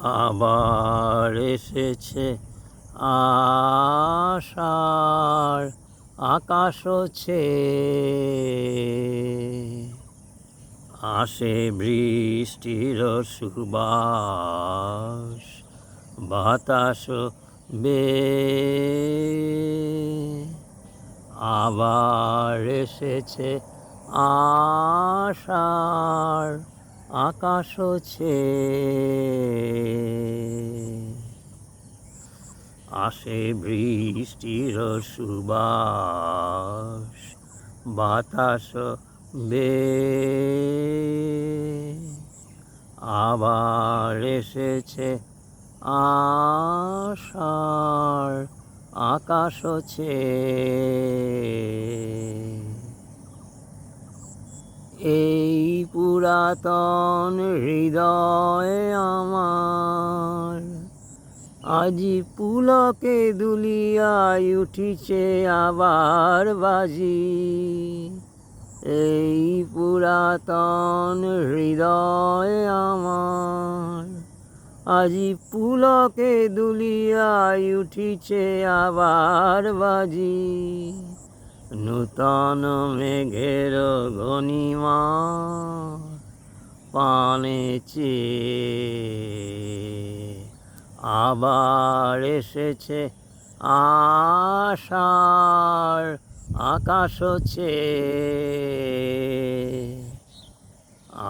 আবার এসেছে আষাঢ়, আকাশ আসে বৃষ্টির সুবাস, বাতাস আবার এসেছে আষাঢ়, আকাশ আসে বৃষ্টির সুবাস, বাতাস আবার এসেছে আষাঢ়, আকাশ এই পুরাতন হৃদয় আমার আজি পুলকে দুলিয়ায় উঠিছে আবার বাজি। এই পুরাতন হৃদয় আমার আজি পুলকে দুলিয়ায় উঠিছে আবার বাজি। নূতন মেঘের ঘনিমা পানে আবার এসেছে আষাঢ়, আকাশ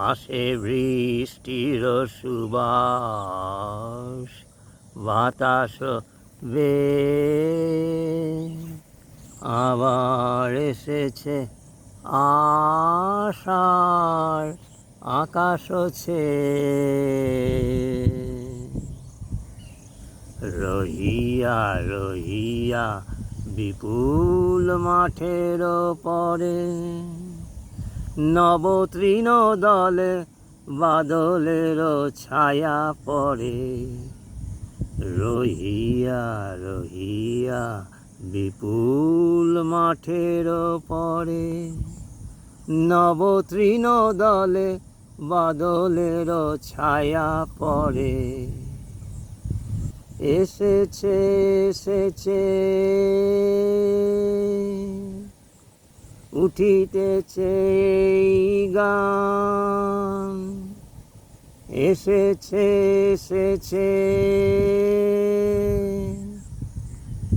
আসে বৃষ্টির সুবাস, বাতাস আবার এসেছে আষাঢ়, আকাশ রহিয়া রহিয়া বিপুল মাঠের পরে নবতৃণ দলে বাদলের ছায়া পড়ে। রহিয়া রহিয়া বিপুল মাঠের পরে নবতৃণ দলে বাদলের ছায়া পড়ে। এসেছে এসেছে উঠিতেছে এই গান, এসেছে এসেছে